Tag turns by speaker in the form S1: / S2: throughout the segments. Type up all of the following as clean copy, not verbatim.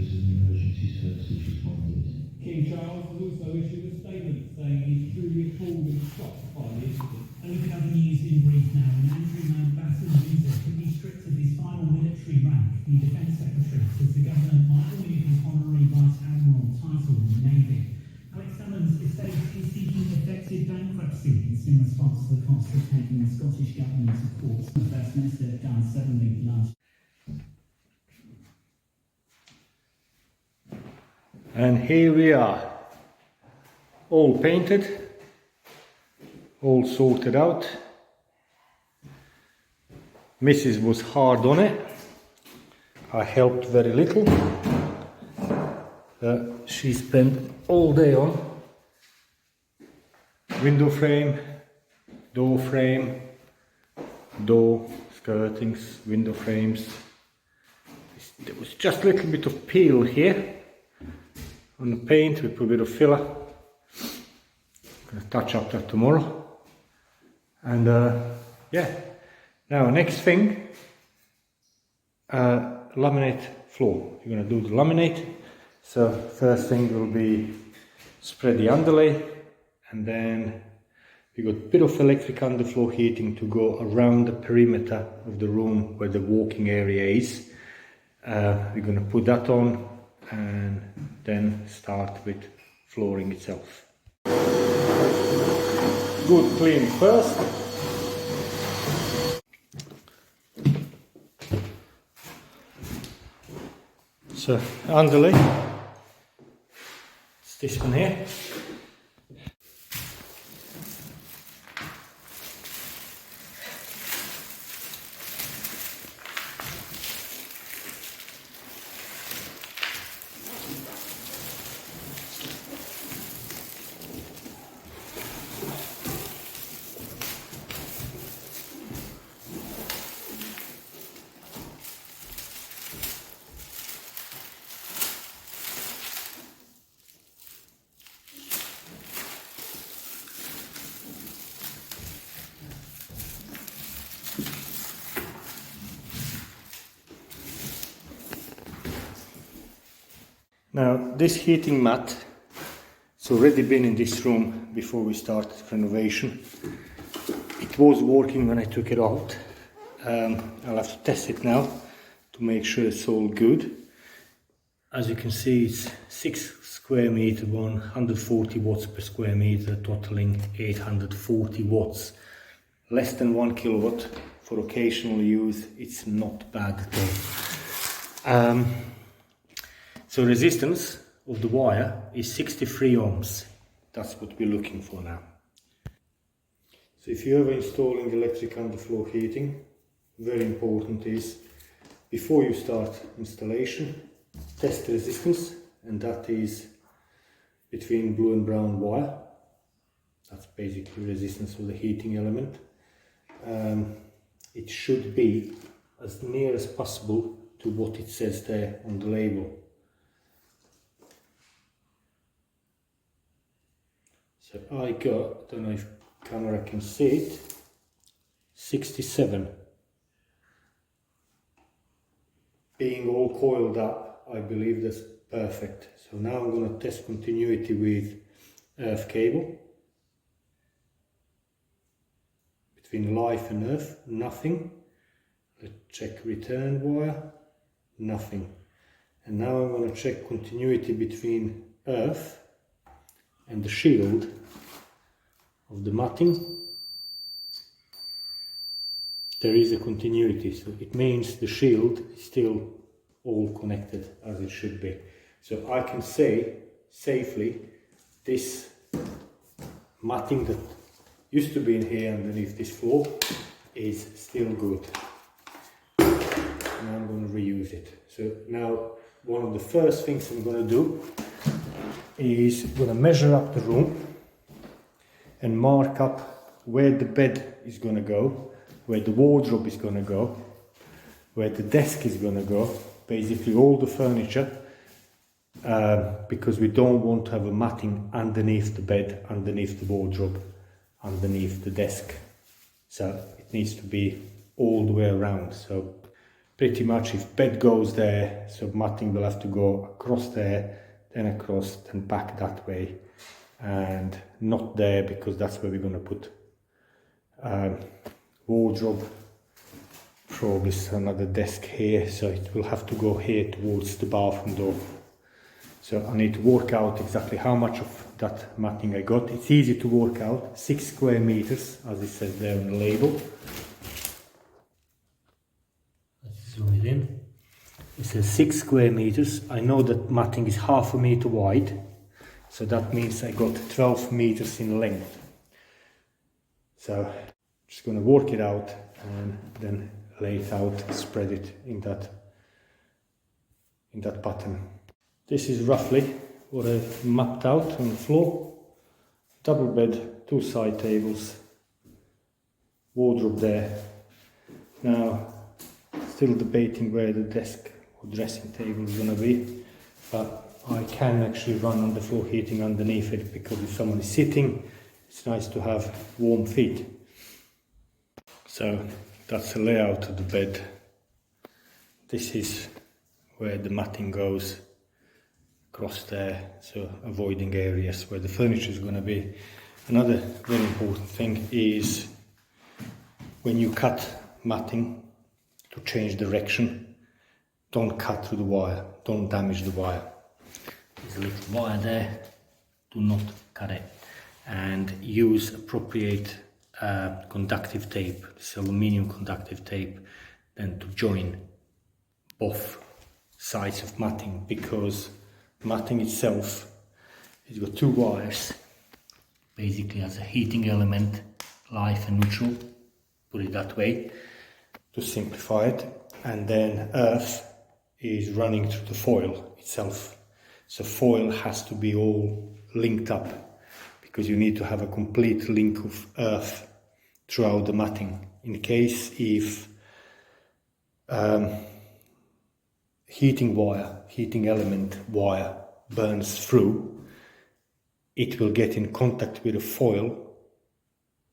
S1: notice of an emergency services responders.
S2: King Charles has also issued a statement saying he's truly appalled and shocked by the incident.
S3: A look at other news in brief now. Andrew Mountbatten Windsor could be stripped of his final military rank. The Defence Secretary says the government might remove his honorary Vice Admiral title in the Navy. Alex Salmond's estate is seeking effective bankruptcy. It's in response to the cost of taking the Scottish Government to court. The First Minister died suddenly last.
S4: And here we are, all painted, all sorted out. Mrs. was hard on it. I helped very little. She spent all day on window frame, door skirtings, window frames. There was just a little bit of peel here on the paint. We put a bit of filler. Gonna touch up that tomorrow. And yeah, now next thing, laminate floor. You're gonna do the laminate. So first thing will be spread the underlay, and then we got a bit of electric underfloor heating to go around the perimeter of the room where the walking area is. We're gonna put that on and then start with flooring itself. Good clean first. So underlay, it's this one here. Now this heating mat, it's already been in this room before we started renovation. It was working when I took it out. I'll have to test it now to make sure it's all good. As you can see, it's 6 square meter, 140 watts per square meter, totaling 840 watts. Less than 1 kilowatt for occasional use. It's not bad at all. So resistance of the wire is 63 ohms. That's what we're looking for now. So if you're ever installing electric underfloor heating, very important is, before you start installation, test the resistance, and that is between blue and brown wire. That's basically resistance of the heating element. It should be as near as possible to what it says there on the label. So I got, I don't know if camera can see it, 67. Being all coiled up, I believe that's perfect. So now I'm going to test continuity with earth cable. Between live and earth, nothing. Let's check return wire, nothing. And now I'm going to check continuity between earth and the shield of the matting. There is a continuity, so it means the shield is still all connected as it should be. So I can say safely this matting that used to be in here underneath this floor is still good. And I'm going to reuse it. So now one of the first things I'm going to do is I'm going to measure up the room and mark up where the bed is going to go, where the wardrobe is going to go, where the desk is going to go, basically all the furniture, because we don't want to have a matting underneath the bed, underneath the wardrobe, underneath the desk. So it needs to be all the way around. So pretty much if bed goes there, so matting will have to go across there, then across, then back that way, and not there because that's where we're going to put wardrobe. Probably another desk here, so it will have to go here towards the bathroom door. So I need to work out exactly how much of that matting I got. It's easy to work out, 6 square meters, as it says there on the label. Let's zoom it in. It says 6 square meters. I know that matting is 1/2 meter wide, so that means I got 12 meters in length. So just going to work it out and then lay it out, spread it in that pattern. This is roughly what I mapped out on the floor. Double bed, 2 side tables, wardrobe there. Now, still debating where the desk or dressing table is going to be, but I can actually run underfloor heating underneath it, because if someone is sitting, it's nice to have warm feet. So that's the layout of the bed. This is where the matting goes across there, so avoiding areas where the furniture is going to be. Another very important thing is when you cut matting to change direction, don't cut through the wire, don't damage the wire. There's a little wire there, do not cut it, and use appropriate conductive tape, this aluminium conductive tape, then to join both sides of matting, because matting itself has got 2 wires, basically as a heating element, live and neutral, put it that way to simplify it, and then earth is running through the foil itself. So foil has to be all linked up, because you need to have a complete link of earth throughout the matting. In case if heating element wire burns through, it will get in contact with the foil,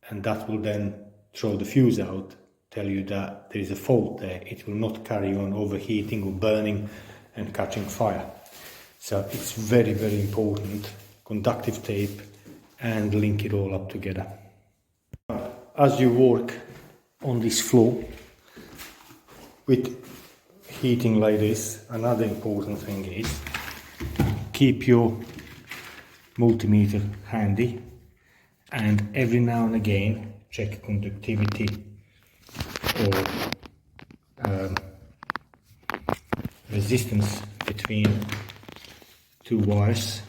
S4: and that will then throw the fuse out, tell you that there is a fault there. It will not carry on overheating or burning and catching fire. So it's very, very important, conductive tape, and link it all up together. As you work on this floor with heating like this, another important thing is keep your multimeter handy, and every now and again check conductivity or resistance between 2 wires,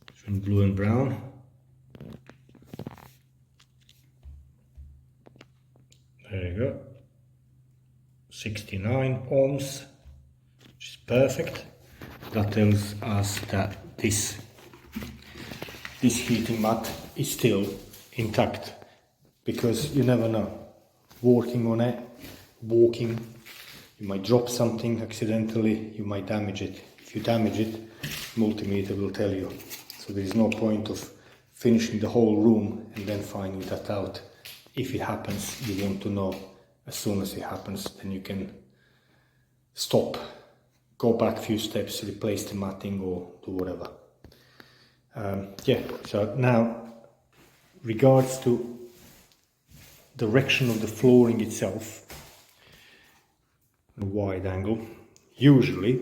S4: between blue and brown. There you go, 69 ohms, which is perfect. That tells us that this heating mat is still intact, because you never know, working on it, walking, you might drop something accidentally, you might damage it. If you damage it, multimeter will tell you. So there is no point of finishing the whole room and then finding that out. If it happens, you want to know as soon as it happens, then you can stop, go back a few steps, replace the matting or do whatever. Yeah, so now regards to direction of the flooring itself, a wide angle, usually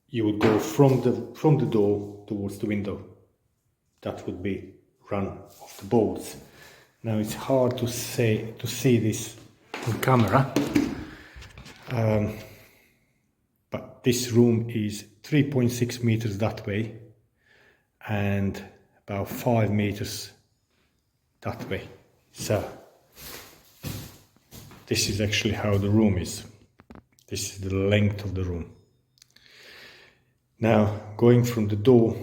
S4: you would go from the door towards the window. That would be run off the boards. Now it's hard to see this on camera, but this room is 3.6 meters that way and about 5 meters that way. So this is actually how the room is. This is the length of the room. Now going from the door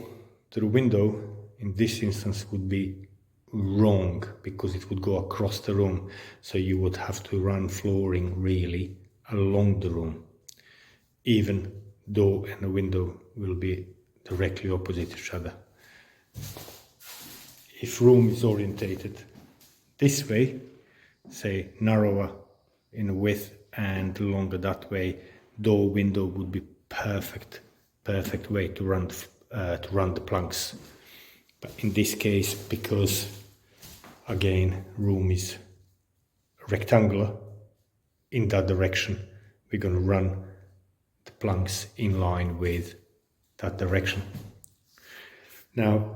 S4: to the window in this instance would be wrong, because it would go across the room, so you would have to run flooring really along the room, even door and the window will be directly opposite each other. If room is orientated this way, say narrower in width and the longer that way, door window would be perfect way to run the planks. But in this case, because again room is rectangular in that direction, we're going to run the planks in line with that direction. Now,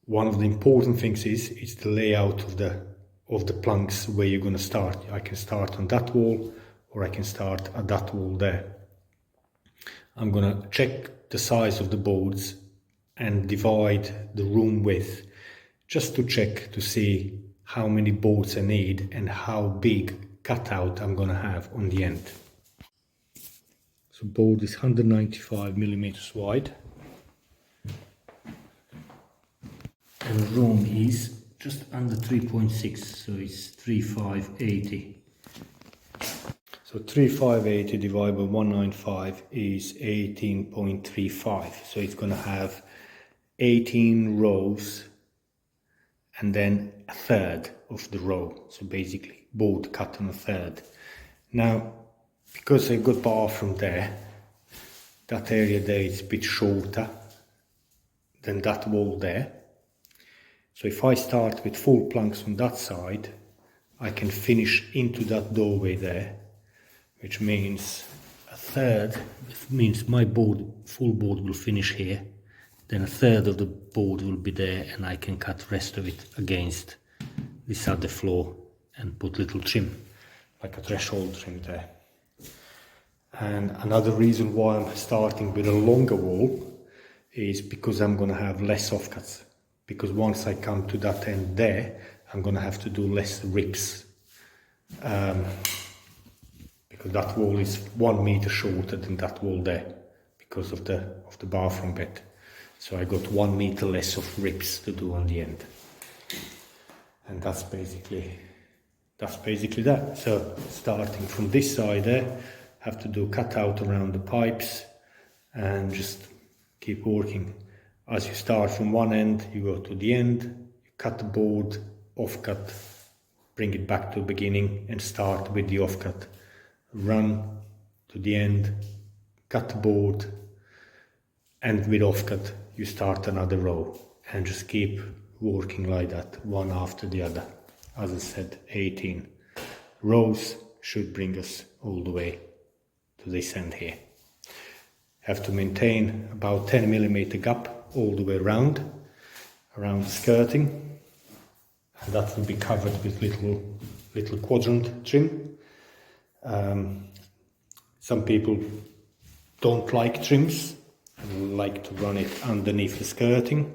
S4: one of the important things is the layout of the planks where you're going to start. I can start on that wall, or I can start at that wall there. I'm going to check the size of the boards and divide the room width, just to check to see how many boards I need and how big cutout I'm going to have on the end. So board is 195 millimeters wide, and room is just under 3.6, so it's 3580. So 3580 divided by 195 is 18.35. So it's going to have 18 rows and then a third of the row. So basically board cut on a third. Now, because I got bathroom there, that area there is a bit shorter than that wall there. So if I start with full planks on that side, I can finish into that doorway there, which means a third, it means my board, full board will finish here, then a third of the board will be there, and I can cut the rest of it against this other floor and put little trim, like a threshold trim there. And another reason why I'm starting with a longer wall is because I'm going to have less offcuts. Because once I come to that end there, I'm going to have to do less rips. Because that wall is 1 meter shorter than that wall there, because of the bathroom bed. So I got 1 meter less of rips to do on the end. And that's basically that. So starting from this side there, have to do cutout around the pipes and just keep working. As you start from one end, you go to the end, you cut the board, offcut, bring it back to the beginning and start with the offcut. Run to the end, cut the board, and with offcut you start another row and just keep working like that, one after the other. As I said, 18 rows should bring us all the way to this end here. Have to maintain about 10 millimeter gap all the way around the skirting, and that will be covered with little quadrant trim. Some people don't like trims and like to run it underneath the skirting,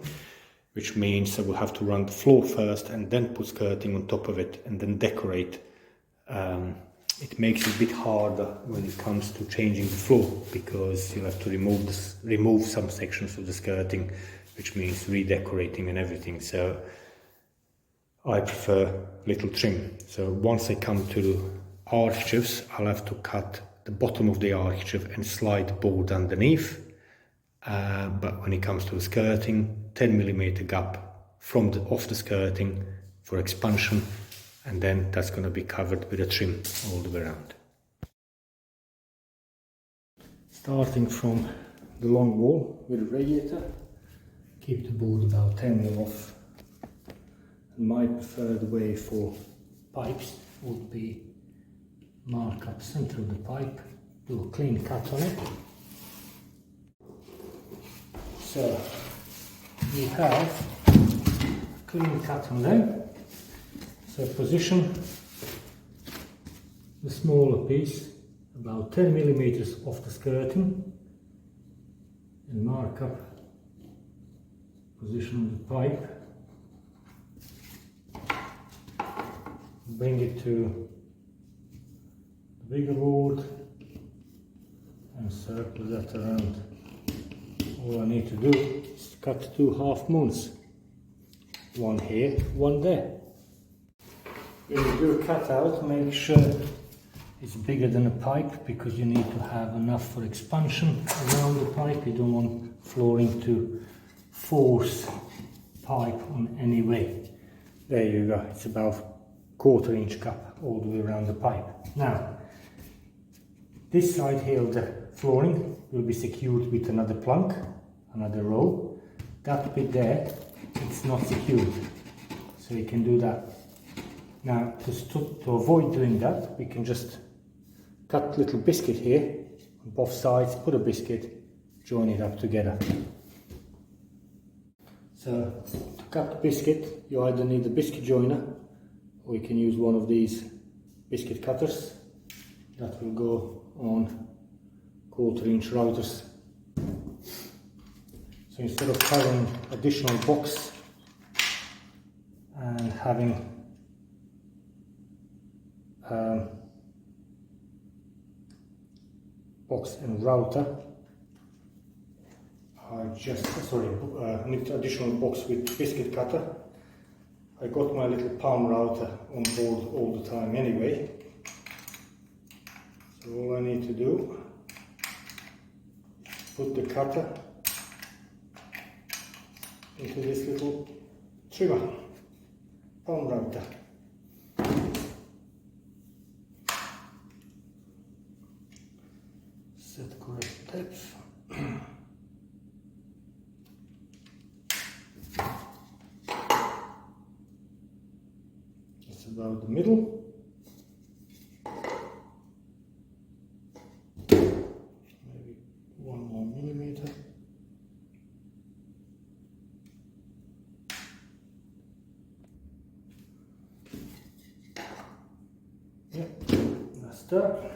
S4: which means I will have to run the floor first and then put skirting on top of it and then decorate. It makes it a bit harder when it comes to changing the floor, because you'll have to remove some sections of the skirting, which means redecorating and everything. So I prefer little trim. So once I come to the arches, I'll have to cut the bottom of the arches and slide the board underneath. But when it comes to the skirting, 10 millimeter gap off the skirting for expansion, and then that's going to be covered with a trim all the way around. Starting from the long wall with a radiator, keep the board about 10 mm off. And my preferred way for pipes would be mark up center of the pipe, do a clean cut on it. So you have a clean cut on them. So position the smaller piece about 10 millimeters off the skirting and mark up position of the pipe. Bring it to the bigger board and circle that around. All I need to do is cut 2 half moons, one here, one there. When you do a cutout, make sure it's bigger than a pipe, because you need to have enough for expansion around the pipe. You don't want flooring to force pipe on any way. There you go, it's about 1/4 inch gap all the way around the pipe. Now, This side here of the flooring will be secured with another plank, another row. That bit there, it's not secured, so you can do that. Now, to avoid doing that, we can just cut little biscuit here on both sides, put a biscuit, join it up together. So, to cut the biscuit, you either need a biscuit joiner, or you can use one of these biscuit cutters that will go on 1/4-inch routers. So instead of having additional box and having box and router, I need additional box with biscuit cutter. I got my little palm router on board all the time anyway. So all I need to do, put the cutter into this little trimmer, palm router. Set correct depth. It's about the middle. Maybe 1 more millimeter. Yep, that's that.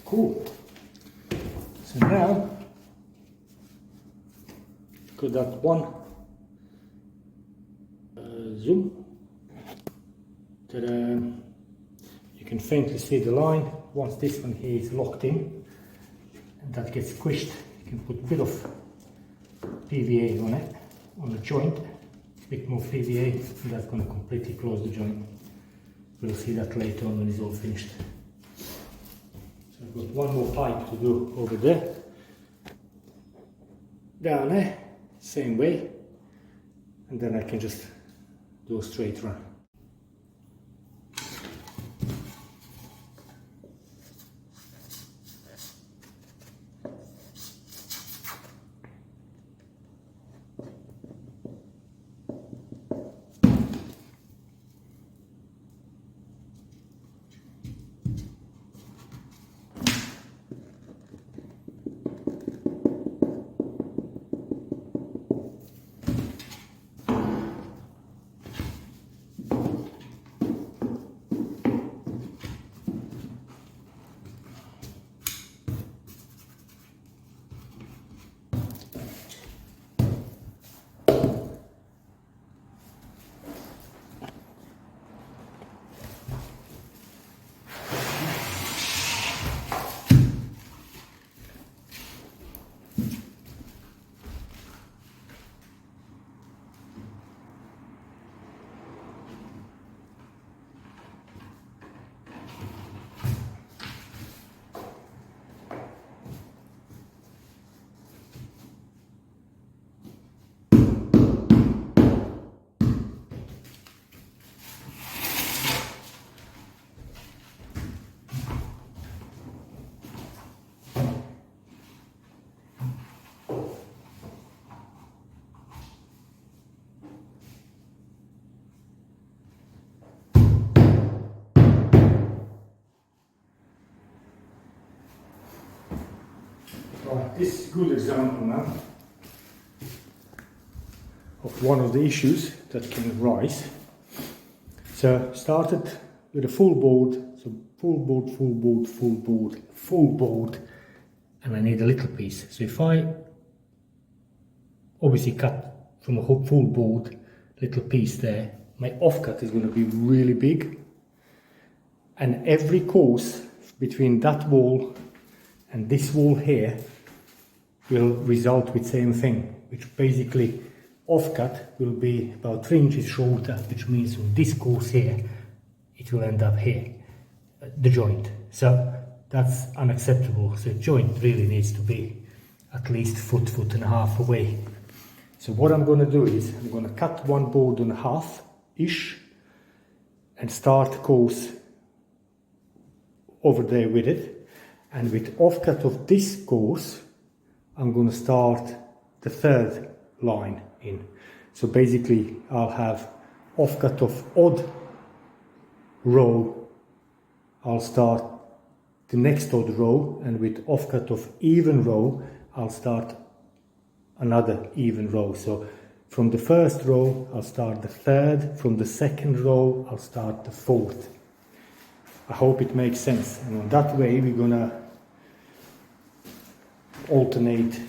S4: Cool. So now, got that one zoom. You can faintly see the line. Once this one here is locked in, and that gets squished, you can put a bit of PVA on it, on the joint. A bit more PVA, and that's going to completely close the joint. We'll see that later on when it's all finished. So I've got one more pipe to do over there. Down there, same way. And then I can just do a straight run. Right, this is a good example now of one of the issues that can rise. So started with a full board, so full board, full board, full board, full board, and I need a little piece. So if I obviously cut from a full board, little piece there, my offcut is going to be really big, and every course between that wall and this wall here will result with same thing, which basically offcut will be about 3 inches shorter, which means from this course here it will end up here, the joint. So that's unacceptable. So joint really needs to be at least foot and a half away. So what I'm going to do is I'm going to cut one board in half ish and start course over there with it, and with offcut of this course I'm going to start the third line in. So basically I'll have offcut of odd row, I'll start the next odd row, and with offcut of even row I'll start another even row. So from the first row I'll start the third, from the second row I'll start the fourth. I hope it makes sense, and on that way we're gonna alternate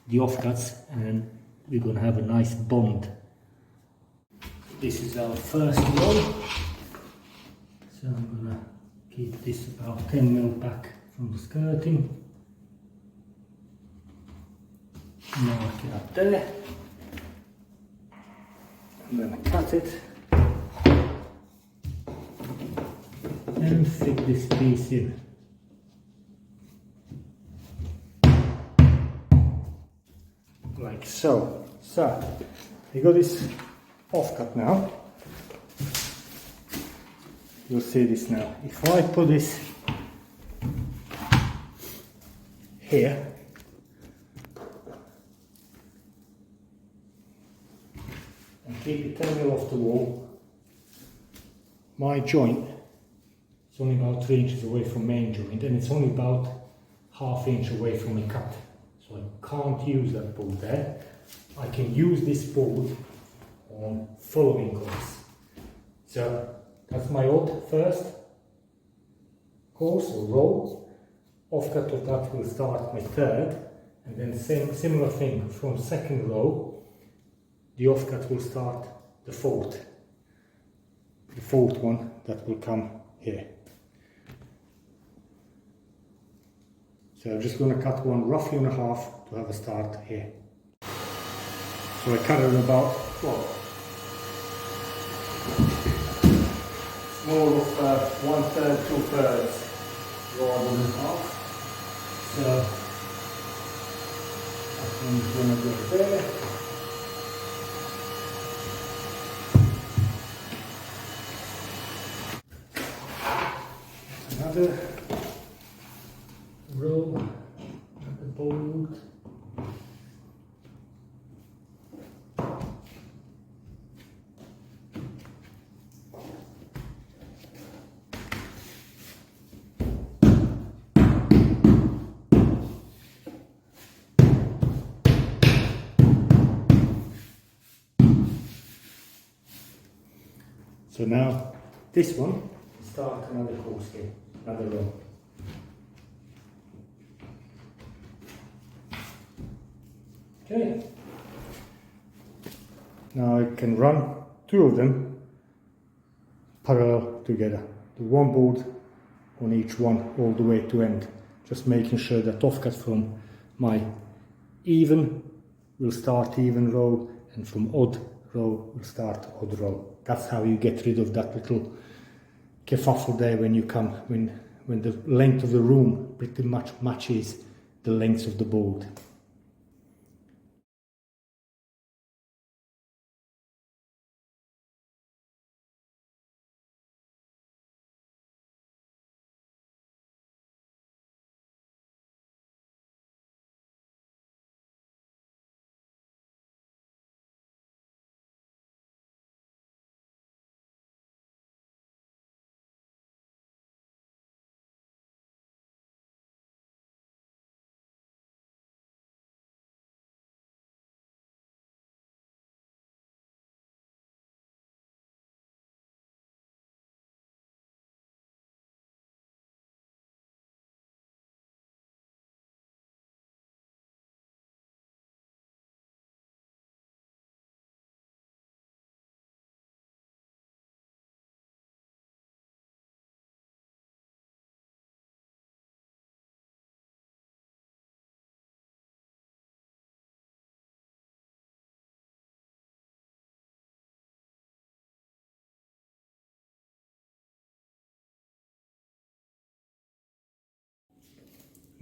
S4: the offcuts and we're gonna have a nice bond. This is our first row, so I'm gonna keep this about 10 mil back from the skirting. Mark it up there, and then cut it and fit this piece in. Like so. So, you got this offcut now. You'll see this now. If I put this here, and keep it 10 mil off the wall, my joint is only about 3 inches away from main joint, and it's only about ½ inch away from the cut. So I can't use that board there. I can use this board on following course. So that's my odd first course or row. Offcut of that will start my third, and then similar thing from second row. The offcut will start the fourth one that will come here. So I'm just going to cut one roughly in half to have a start here. So I cut it about, well, more of 1/3, 2/3 rather than half. So that one's going to go there. Another row at the board. So now this one, start another course here, another row. Okay. Now I can run two of them parallel together. The one board on each one all the way to end. Just making sure that offcut from my even will start even row, and from odd row will start odd row. That's how you get rid of that little kerfuffle there when you come, when the length of the room pretty much matches the length of the board.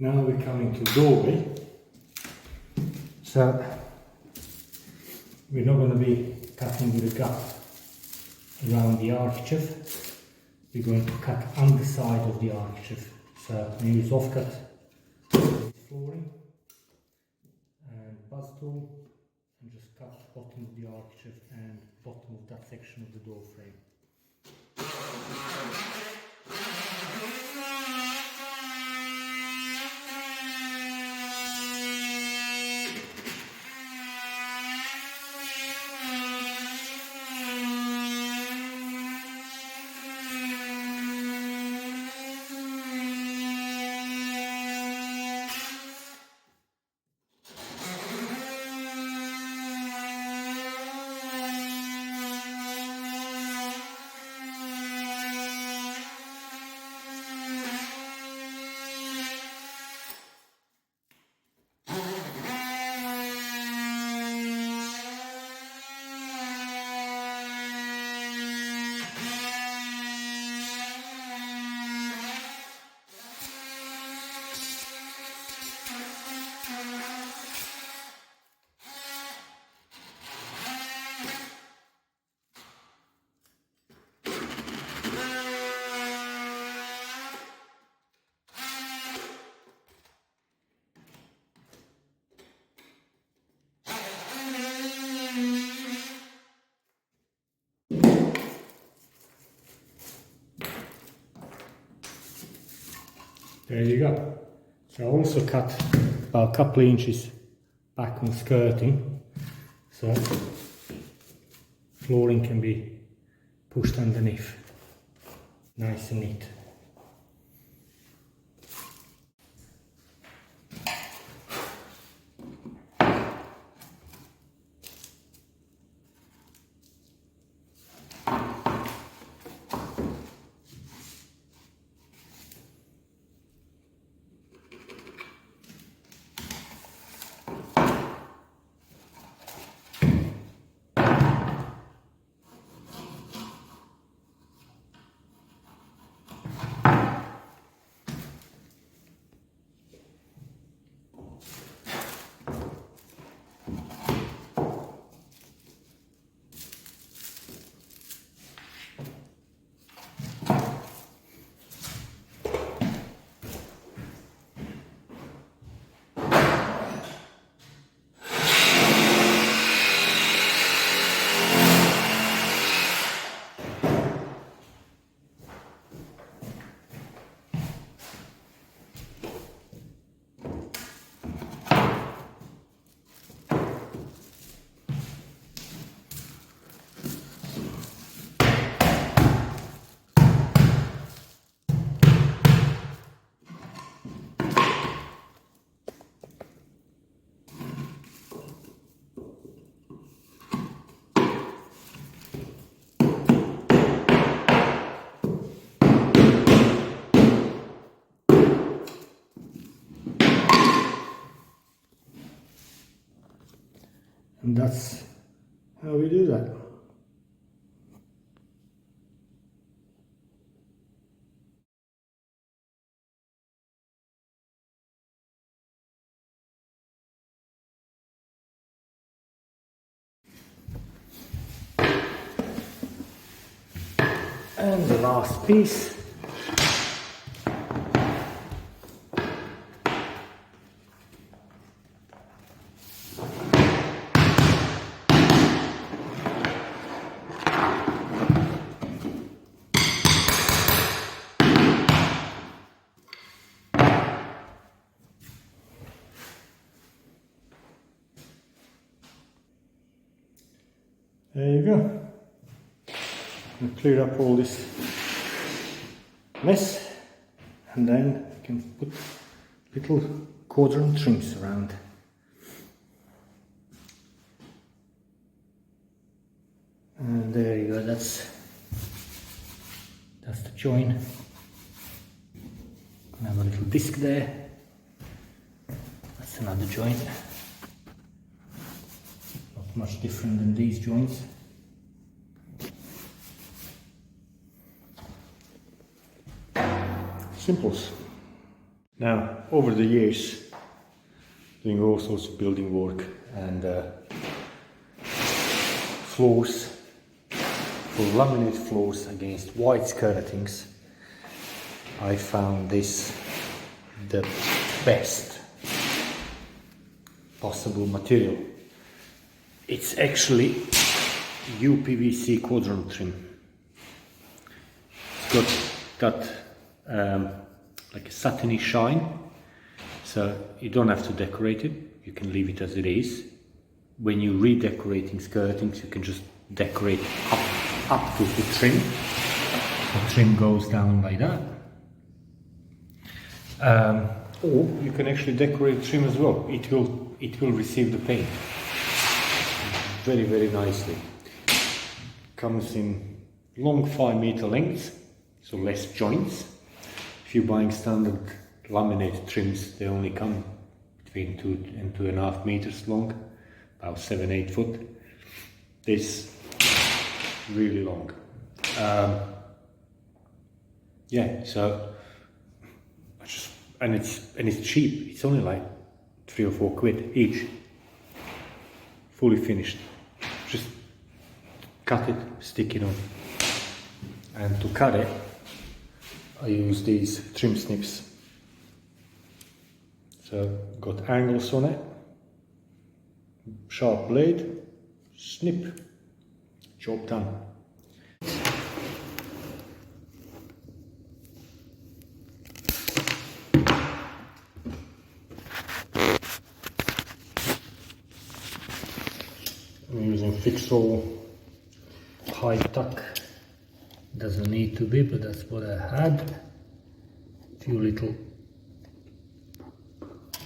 S4: Now we're coming to doorway. So we're not going to be cutting with a gut around the architrave. We're going to cut underside of the architrave. So we use offcut flooring and buzz tool and just cut bottom of the architrave and bottom of that section of the door frame. There you go. So I also cut about a couple of inches back on skirting, so flooring can be pushed underneath, nice and neat. And that's how we do that. And the last piece. There you go. And clear up all this mess, and then you can put little quadrant trims around. And there you go, that's the join. And have a little disc there. That's another joint. Not much different than these joints. Simples. Now, over the years, doing all sorts of building work and floors, for laminated floors against white skirtings, I found this the best possible material. It's actually UPVC quadrant trim. It's got like a satiny shine, so you don't have to decorate it, you can leave it as it is. When you're redecorating skirtings, you can just decorate up to the trim. The trim goes down like that. Or you can actually decorate the trim as well. It will receive the paint very, very nicely. Comes in long 5-meter lengths, so less joints. If you're buying standard laminated trims, they only come between 2 and 2.5 meters long, about 7-8 foot. This really long. Yeah, so and it's cheap. It's only like 3 or 4 quid each. Fully finished. Just cut it, stick it on. And to cut it, I use these trim snips. So got angles on it, sharp blade, snip, job done. I'm using fixed roll high tuck. Doesn't need to be, but that's what I had. A few little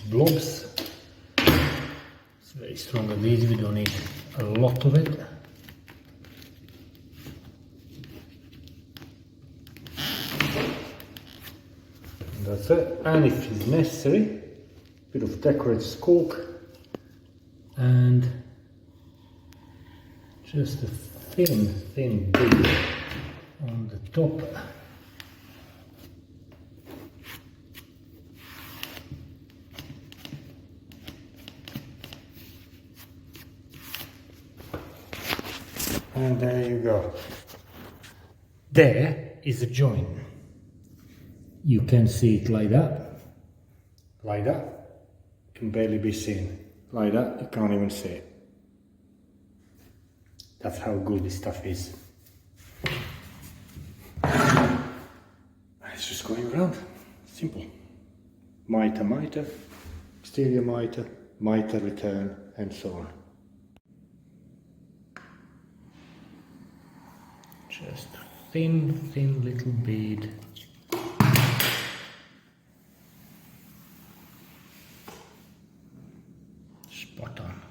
S4: blobs. It's very strong adhesive, we don't need a lot of it. And that's it. And if it's necessary, a bit of decorative caulk and just a thin bead on the top. And there you go. There is a joint. You can see it like that. Like that. Can barely be seen. Like that, you can't even see it. That's how good this stuff is. It's just going around. Simple. Mitre, exterior mitre, return, and so on. Just thin little bead. Spot on.